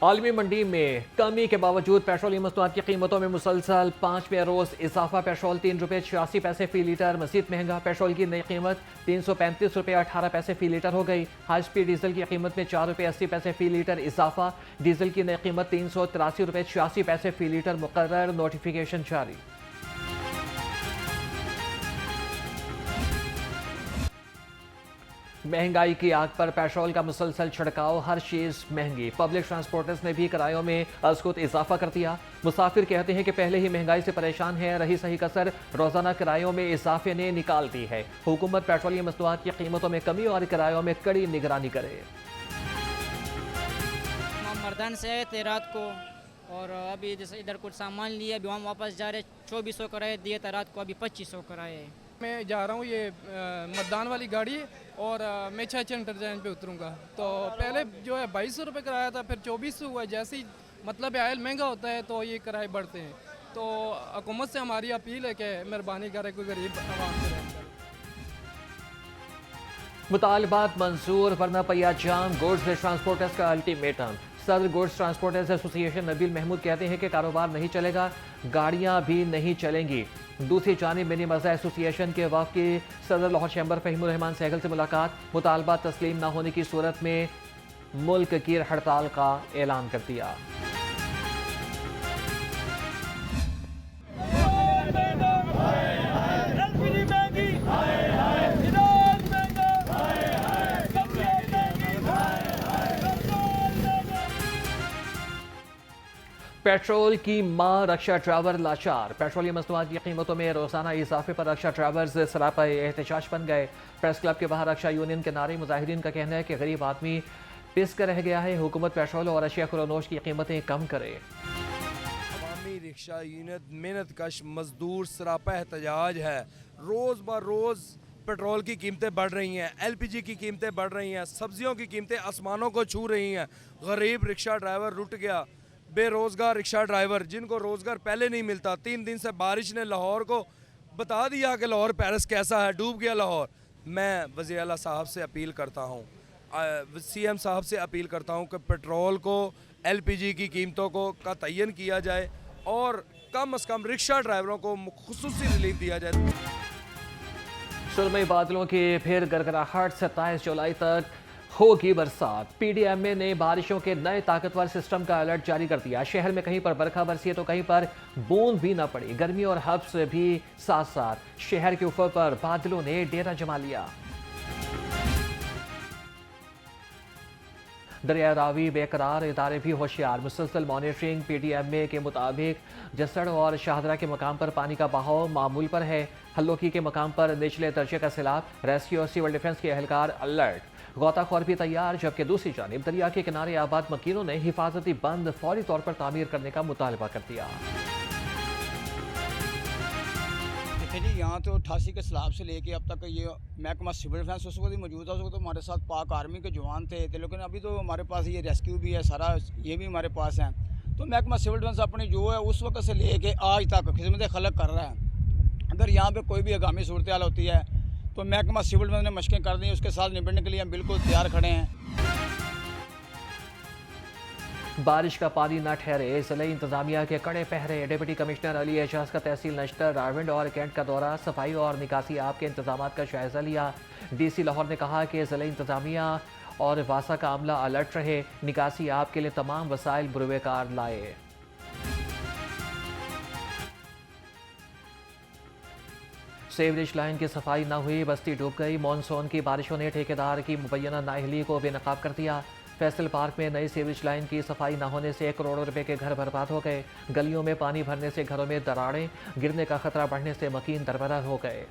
आलमी मंडी में कमी के बावजूद पेट्रोलियम मसनूआत की कीमतों में मुसलसल 5वें रोज इजाफा। पेट्रोल ₹3.86 फी लीटर मजीद महंगा। पेट्रोल की नई कीमत ₹335.18 फी लीटर हो गई। हाई स्पीड डीजल की कीमत में ₹4.80 फी लीटर इजाफा। डीजल की नई कीमत ₹383.86 फी लीटर मुकर्रर। नोटिफिकेशन जारी। महंगाई की आग पर पेट्रोल का मुसलसल छिड़काव, हर चीज महंगी। पब्लिक ट्रांसपोर्टर्स ने भी किरायों में अज़खुद इजाफा कर दिया। मुसाफिर कहते हैं कि पहले ही महंगाई से परेशान है, रही सही कसर रोजाना किरायों में इजाफे ने निकाल दी है। हुकूमत पेट्रोलियम मसनूआत की कीमतों में कमी और किरायों में कड़ी निगरानी करे। हम मर्दान से आए थे रात को और अभी जैसे इधर कुछ सामान लिए, अभी हम वापस जा रहे। 2400 किराए दिए था रात को, अभी 2500 किराए। मैं जा रहा हूँ, ये मतदान वाली गाड़ी है और मैं 6 इंटरचेंज पे उतरूँगा। तो पहले जो है 2200 रुपये कराया था, फिर 2400 हुआ। जैसे ही मतलब आयल महंगा होता है तो ये किराए बढ़ते हैं। तो हुकूमत से हमारी अपील है कि मेहरबानी करे, कोई गरीब आवाम से रहम करे। मुतालबात मंजूर वरना पहिया जाम, गुड्स ट्रांसपोर्टर्स का अल्टीमेटम। सदर goods transporters association Nabeel Mahmood कहते हैं कि कारोबार नहीं चलेगा, गाड़ियां भी नहीं चलेंगी। दूसरी जानिब मिनी मज़ा एसोसिएशन के वफ़द की सदर लाहौर चैम्बर फ़हीमुर रहमान सहगल से मुलाकात। मुतालबात तस्लीम न होने की सूरत में मुल्क की हड़ताल का ऐलान कर दिया। पेट्रोल की मां, रक्षा ड्राइवर लाचार। पेट्रोलियम मसनूआत की कीमतों में रोजाना इजाफे पर रक्षा ड्राइवर्स सरापा एहतजाज बन गए। प्रेस क्लब के बाहर रक्षा यूनियन के नारे। मुजाहिदीन का कहना है कि गरीब आदमी पिस कर रह गया है, हुकूमत पेट्रोल और अशिया खुरानोश की कीमतें कम करे। अवामी रिक्शा यूनियन मेहनत कश मजदूर सरापा एहतजाज है। रोज़ ब रोज़ पेट्रोल की कीमतें बढ़ रही हैं, LPG की कीमतें बढ़ रही हैं, सब्जियों की कीमतें आसमानों को छू रही हैं। गरीब रिक्शा ड्राइवर लुट गया। बेरोज़गार रिक्शा ड्राइवर जिनको रोज़गार पहले नहीं मिलता, 3 दिन से बारिश ने लाहौर को बता दिया कि लाहौर पेरिस कैसा है, डूब गया लाहौर। मैं वज़ीर आला साहब से अपील करता हूँ, CM साहब से अपील करता हूँ कि पेट्रोल को, LPG की कीमतों को का तयन किया जाए और कम से कम रिक्शा ड्राइवरों को खुसूसी रिलीफ दिया जाए। सुरमई बादलों की फिर गड़गड़ाहट। 27 जुलाई तक होगी बरसात। PDMA ने बारिशों के नए ताकतवर सिस्टम का अलर्ट जारी कर दिया। शहर में कहीं पर बरखा बरसी है तो कहीं पर बूंद भी न पड़ी। गर्मी और हब्स भी साथ साथ। शहर के ऊपर पर बादलों ने डेरा जमा लिया। दरिया रावी बेकरार, इदारे भी होशियार। मुसलसल मॉनिटरिंग। PDMA के मुताबिक जसड़ और शाहदरा के मकाम पर पानी का बहाव मामूल पर है। हल्लोकी के मकाम पर निचले दर्जे का सैलाब। रेस्क्यू और सिविल डिफेंस के एहलकार अलर्ट। गौताखोर भी तैयार। जबकि दूसरी जानिब दरिया के किनारे आबाद मकीनों ने हिफाजती बंद फौरी तौर पर तामीर करने का मुतालबा कर दिया। देखिए जी, यहाँ तो 88 के सैलाब से लेके अब तक ये महकमा सिविल डिफेंस उस वक्त ही मौजूद था। उस वक्त तो हमारे साथ पाक आर्मी के जवान थे, लेकिन अभी तो हमारे पास ये रेस्क्यू भी है, सारा ये भी हमारे पास है। तो महकमा सिविल डिफेंस अपनी जो है उस वक्त से लेके आज तक खिदमत खलक कर रहा है। अगर यहाँ पे कोई भी आगामी सूरत हाल होती है तो महकमा सिविल डिफेंस ने मशकें कर दी, उसके साथ निपटने के लिए हम बिल्कुल तैयार खड़े हैं। बारिश का पानी न ठहरे, जिला इंतजामिया के कड़े पहरे। डिप्टी कमिश्नर अली एजाज का तहसील नश्तर, रावंड और कैंट का दौरा। सफाई और निकासी आप के इंतजाम का जायजा लिया। DC लाहौर ने कहा कि जिला इंतजामिया और वासा का अमला अलर्ट रहे, निकासी आप के लिए तमाम वसाइल बुरुएकार लाए। सेवरेज लाइन की सफाई न हुई, बस्ती डूब गई। मानसून की बारिशों ने ठेकेदार की मुबैना नाअहली को बेनकाब कर दिया। फैसल पार्क में नई सीवरेज लाइन की सफाई न होने से करोड़ों रुपए के घर बर्बाद हो गए। गलियों में पानी भरने से घरों में दरारें, गिरने का खतरा बढ़ने से मकीन दरबदर हो गए।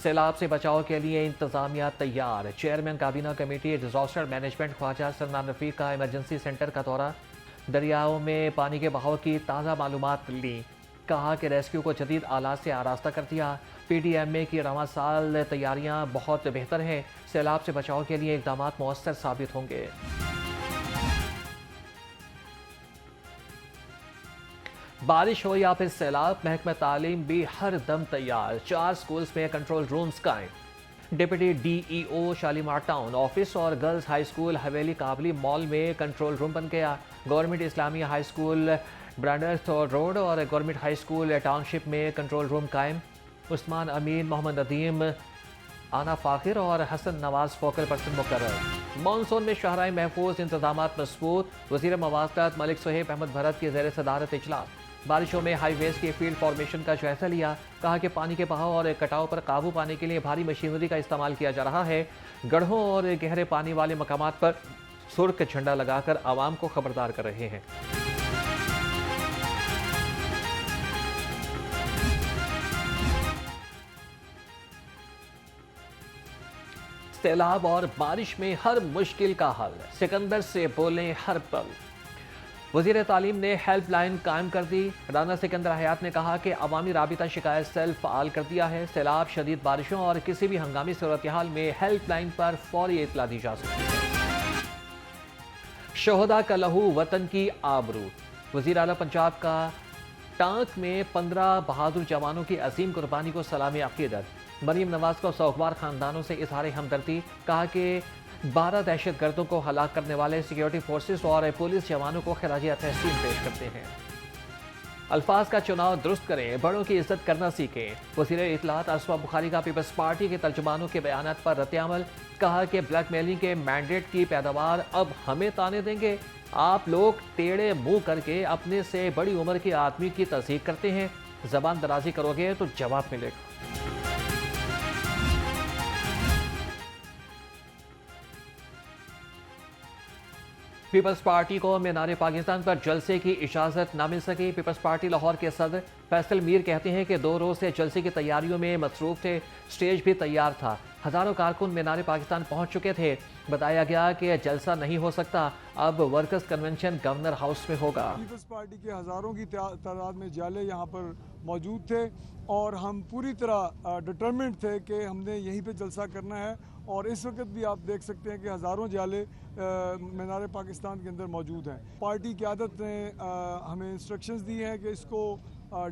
सैलाब से बचाव के लिए इंतजामिया तैयार। चेयरमैन काबीना committee disaster management Khawaja Salman Rafiq का इमरजेंसी सेंटर का दौरा। दरियाओं में पानी के बहाव की ताज़ा मालूमात ली। कहा कि रेस्क्यू को जदीद आलात से आरास्ता कर दिया। PDMA की रवां साल तैयारियां बहुत बेहतर हैं। सैलाब से बचाव के लिए इकदाम मौसर साबित होंगे। बारिश हो या फिर सैलाब, महकमा तालीम भी हर दम तैयार। 4 स्कूल्स में कंट्रोल रूम्स कायम। Deputy DEO Shalimar town office और girls high school Haveli Kabli Mal में कंट्रोल रूम बन गया। Government Islamia high school Brandreth road और गवर्नमेंट हाई स्कूल टाउनशिप में कंट्रोल रूम कायम। उस्मान अमीन, मोहम्मद नदीम, आना फाखिर और हसन नवाज फोकल पर्सन मुकर्रर। मानसून में शहराई महफूज इंतजाम मजबूत। वज़ीर मवासलात मलिक सुहेब अहमद भरत की ज़ेर सदारत इजलास। बारिशों में हाईवेज के फील्ड फॉर्मेशन का जायजा लिया। कहा कि पानी के बहाव और कटाव पर काबू पाने के लिए भारी मशीनरी का इस्तेमाल किया जा रहा है। गढ़ों और गहरे पानी वाले मकामात पर सुर्ख झंडा लगाकर आवाम को खबरदार कर रहे हैं। सैलाब और बारिश में हर मुश्किल का हल, सिकंदर से बोलें हर पल। वज़ीर तालीम ने हेल्पलाइन कायम कर दी। राना सिकंदर हयात ने कहा कि अवामी राबिता शिकायत सेल फ़ाल कर दिया है। सैलाब, शदीद बारिशों और किसी भी हंगामी सूरत हाल में हेल्पलाइन पर फौरी इत्तला दी जा सकती है। शोहदा का लहू वतन की आबरू। वज़ीर आला पंजाब का टांक में 15 बहादुर जवानों की अजीम कुर्बानी को सलामी अकीदत। मरीम नवाज को सोगवार खानदानों से इजहार हमदर्दी। कहा कि 12 दहशतगर्दों को हलाक करने वाले सिक्योरिटी फोर्सेस और पुलिस जवानों को खिराजी तहसीन पेश करते हैं। अल्फाज का चुनाव दुरुस्त करें, बड़ों की इज्जत करना सीखें। वज़ीर इत्तलात असवा बुखारी का पीपल्स पार्टी के तर्जुमानों के बयानात पर रद्द-ए-अमल। कहा कि ब्लैकमेलिंग के मैंडेट की पैदावार अब हमें ताने देंगे। आप लोग टेढ़े मुंह करके अपने से बड़ी उम्र के आदमी की तस्दीक करते हैं। जबान दराजी करोगे तो जवाब मिलेगा। पीपल्स पार्टी को मीनार पाकिस्तान पर जलसे की इजाजत न मिल सकी। पीपल्स पार्टी लाहौर के सदर फैसल मीर कहते हैं कि 2 रोज से जलसे की तैयारियों में मसरूफ थे। स्टेज भी तैयार था। हजारों कारकुन मीनार पाकिस्तान पहुंच चुके थे। बताया गया कि जलसा नहीं हो सकता, अब वर्कर्स कन्वेंशन गवर्नर हाउस में होगा। पीपल्स पार्टी के हजारों की तादाद में जाले यहाँ पर मौजूद थे और हम पूरी तरह डिटरमिन्ड थे कि हमने यहीं पे जलसा करना है। और इस वक्त भी आप देख सकते हैं कि हज़ारों जाले मीनार पाकिस्तान के अंदर मौजूद हैं। पार्टी क़यादत ने हमें इंस्ट्रक्शंस दी हैं कि इसको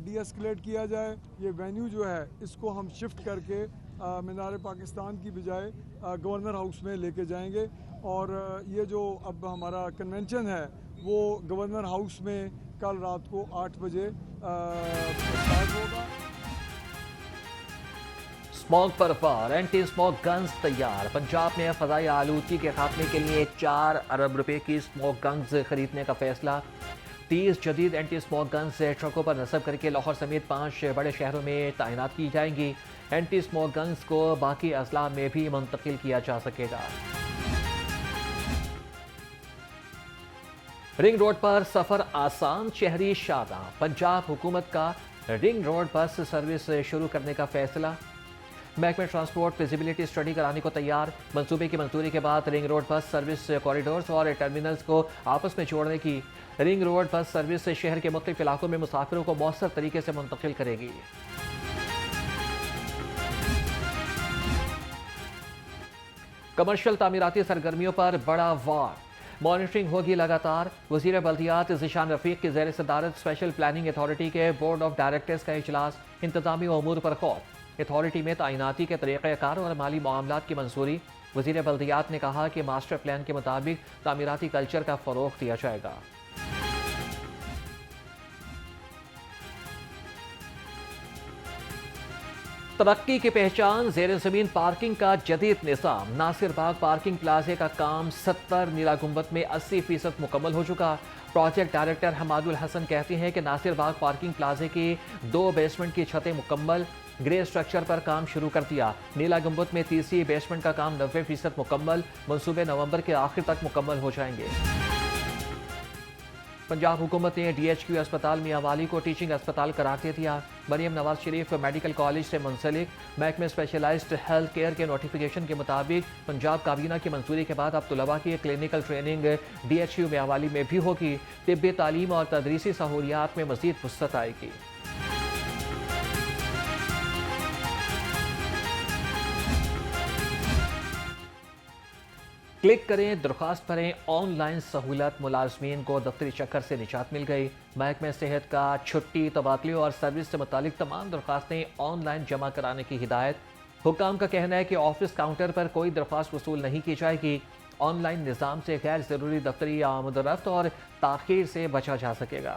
डी-एस्केलेट किया जाए। ये वेन्यू जो है इसको हम शिफ्ट करके मीनार पाकिस्तान की बजाय गवर्नर हाउस में लेके जाएंगे। और ये जो अब हमारा कन्वेंशन है वो गवर्नर हाउस में कल रात को 8 बजे स्टार्ट होगा। स्मॉग पर वार, एंटी स्मॉग गन्स तैयार। पंजाब में फजाई आलूदगी के खात्मे के लिए 4 अरब रुपए की स्मॉग गन्स खरीदने का फैसला। 30 जदीद एंटी स्मॉग गन्स ट्रकों पर नस्ब करके लाहौर समेत 5 बड़े शहरों में तैनात की जाएंगी। एंटी स्मॉग गन्स को बाकी अजला में भी मुंतकिल किया जा सकेगा। रिंग रोड पर सफर आसान, शहरी शादा। पंजाब हुकूमत का रिंग रोड बस सर्विस शुरू करने का फैसला। महकमा ट्रांसपोर्ट फिजिबिलिटी स्टडी कराने को तैयार। मंसूबे की मंजूरी के बाद ring road bus service corridors और टर्मिनल्स को आपस में जोड़ने की रिंग रोड बस सर्विस शहर के मुख्तलिफ इलाकों में मुसाफिरों को मौसर तरीके से मुंतकिल करेगी। कमर्शियल तामीराती सरगर्मियों पर बड़ा वार, मॉनिटरिंग होगी लगातार। वज़ीर बल्दियात ज़ीशान रफ़ीक की ज़ेर सदारत स्पेशल प्लानिंग अथॉरिटी के बोर्ड ऑफ डायरेक्टर्स का इजलास। इंतजामी अमूर पर गौर। अथॉरिटी में तैनाती के तरीक़ाकार और माली मामलात की मंजूरी। वज़ीर बल्दियात ने कहा कि मास्टर प्लान के मुताबिक तामीराती कल्चर का फ़रोग़ दिया जाएगा। तरक्की की पहचान, ज़ेर ज़मीन पार्किंग का जदीद निज़ाम। नासिर बाग पार्किंग प्लाजे का काम 70, नीला गुंबद में 80% मुकम्मल हो चुका। प्रोजेक्ट डायरेक्टर हमादुल हसन कहते हैं कि नासिर बाग पार्किंग प्लाजे की 2 बेसमेंट की छतें मुकम्मल, ग्रे स्ट्रक्चर पर काम शुरू कर दिया। नीला गुंबद में तीसरी बेसमेंट का काम 90% मुकम्मल, मंसूबे नवंबर के आखिर तक मुकम्मल हो जाएंगे। पंजाब हुकूमत ने DHQ अस्पताल मियांवाली को टीचिंग अस्पताल करार दे दिया। मरियम नवाज शरीफ मेडिकल कॉलेज से मुंसलिक महकमे स्पेशलाइज्ड हेल्थ केयर के नोटिफिकेशन के मुताबिक पंजाब काबीना की मंजूरी के बाद अब तलबा की क्लिनिकल ट्रेनिंग DHQ मियांवाली में भी होगी। तिब्बी तालीम और तदरीसी सहूलियात में मजीद वुसअत आएगी। क्लिक करें, दरख्वास्त भरें, ऑनलाइन सहूलत। मुलाजमीन को दफ्तरी चक्कर से निजात मिल गई। महकमे सेहत का छुट्टी, तबादले और सर्विस से मुतालिक तमाम दरख्वास्तें ऑनलाइन जमा कराने की हिदायत। हुक्काम का कहना है कि ऑफिस काउंटर पर कोई दरख्वास्त वसूल नहीं की जाएगी। ऑनलाइन निज़ाम से गैर ज़रूरी दफ्तरी आमदरफ्त और ताख़ीर से बचा जा सकेगा।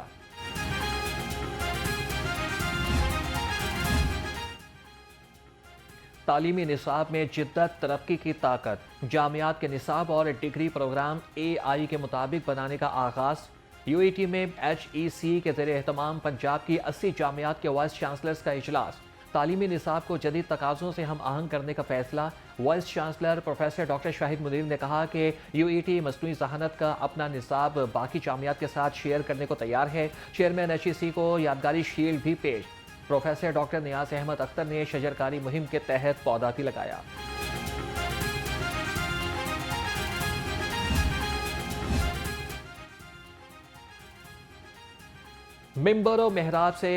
तालीमी निसाब में जिद्दत, तरक्की की ताकत, जामियात के निसाब और डिग्री प्रोग्राम AI के मुताबिक बनाने का आगाज़। UET में HEC के ज़ेरे एहतमाम पंजाब की 80 जामियात के वाइस चांसलर्स का इजलास। तालीमी निसाब को जदीद तकाज़ों से हम आहंग करने का फैसला। Vice chancellor professor doctor Shahid Munir ने कहा कि UET मसनूई ज़हानत का अपना निसाब बाकी जामियात के साथ शेयर करने को तैयार है। चेयरमैन HEC को यादगारी शील्ड भी पेश। प्रोफेसर डॉक्टर नियाज अहमद अख्तर ने शजरकारी मुहिम के तहत पौधा भी लगाया। मिंबर और मेहराब से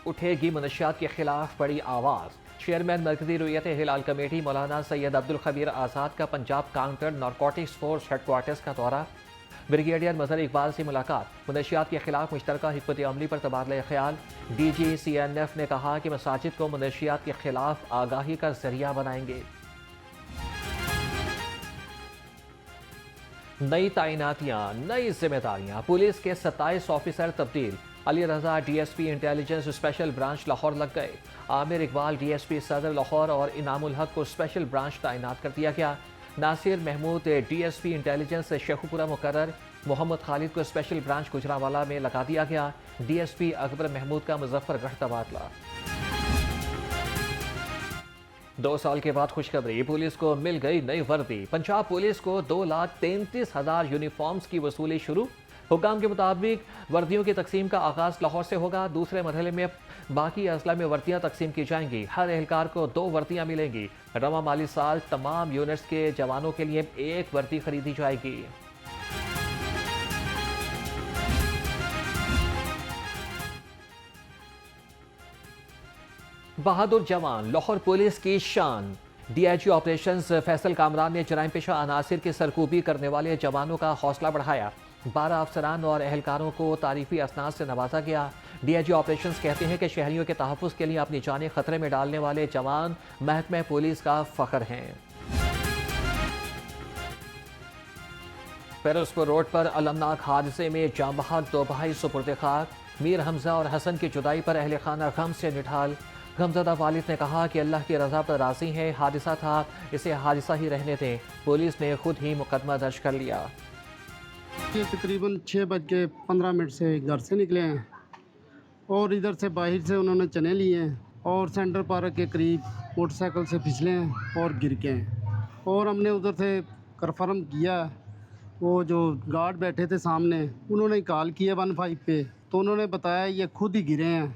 उठेगी मनशियात के खिलाफ बड़ी आवाज़। चेयरमैन मरकजी रुयत हिलाल कमेटी मौलाना सैयद अब्दुल खबीर आज़ाद का Punjab counter narcotics force headquarters का दौरा। ब्रिगेडियर मजहर इकबाल से मुलाकात। मनशियात के खिलाफ मुश्तरका हिकमत अमली पर तबादला ख्याल। DG CNF ने कहा कि मसाजिद को मनशियात के खिलाफ आगाही का जरिया बनाएंगे। नई तैनातियां, नई जिम्मेदारियां। पुलिस के 27 ऑफिसर तब्दील। अली रजा DSP intelligence special branch Lahore लग गए। आमिर इकबाल DSP सदर लाहौर और इनामुल हक को स्पेशल ब्रांच तैनात कर दिया गया। नासिर महमूद DSP इंटेलिजेंस शेखुपुरा मुकर्रर। मोहम्मद खालिद को स्पेशल ब्रांच गुजरावाला में लगा दिया गया। DSP अकबर महमूद का मुजफ्फरगढ़ तबादला। 2 साल के बाद खुशखबरी, पुलिस को मिल गई नई वर्दी। पंजाब पुलिस को 2,33,000 यूनिफॉर्म्स की वसूली शुरू। हुक्काम के मुताबिक वर्दियों की तकसीम का आगाज़ लाहौर से होगा। दूसरे मरहले में बाकी अजला में वर्दियाँ तकसीम की जाएंगी। हर एहलकार को 2 वर्दियाँ मिलेंगी। रवा माली साल तमाम यूनिट्स के जवानों के लिए 1 वर्दी खरीदी जाएगी। बहादुर जवान, लाहौर पुलिस की शान। DIG ऑपरेशंस फैसल कामरान ने जराइम पेशा अनासिर की सरकूबी करने वाले जवानों का हौसला बढ़ाया। 12 अफसरान और एहलकारों को तारीफी असनाद से नवाजा गया। DIG ऑपरेशंस कहते हैं कि शहरियों के तहफ़्फ़ुज़ के लिए अपनी जानें खतरे में डालने वाले जवान महकमा पुलिस का फ़ख्र हैं। फिरोजपुर रोड पर अलमनाक हादसे में जाँ बहक 2 भाई सुपुर्द खाक। मीर हमजा और हसन की जुदाई पर अहले खाना गम से निठाल। गमज़दा वालिद ने कहा कि अल्लाह की रज़ा पर राज़ी है, हादिसा था, इसे हादिसा ही रहने दें। पुलिस ने खुद ही मुकदमा दर्ज कर लिया। ये तकरीबन 6:15 से घर से निकले हैं और इधर से बाहर से उन्होंने चने लिए हैं और सेंटर पार्क के करीब मोटरसाइकिल से फिसले हैं और गिर गए हैं। और हमने उधर से कन्फर्म किया, वो जो गार्ड बैठे थे सामने उन्होंने कॉल किया 15 पे, तो उन्होंने बताया ये खुद ही गिरे हैं,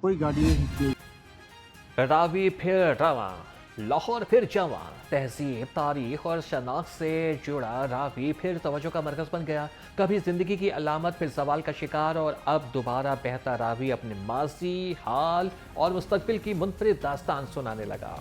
कोई गाड़ी नहीं खींची। रावी फिर रवां, लाहौर फिर जवां। तहजीब, तारीख और शनाख्त से जुड़ा रावी फिर तवज्जो का मरकज़ बन गया। कभी ज़िंदगी की अलामत, फिर सवाल का शिकार और अब दोबारा बहता रावी अपने माजी, हाल और मुस्तकबिल की मुनफरिद दास्तान सुनाने लगा।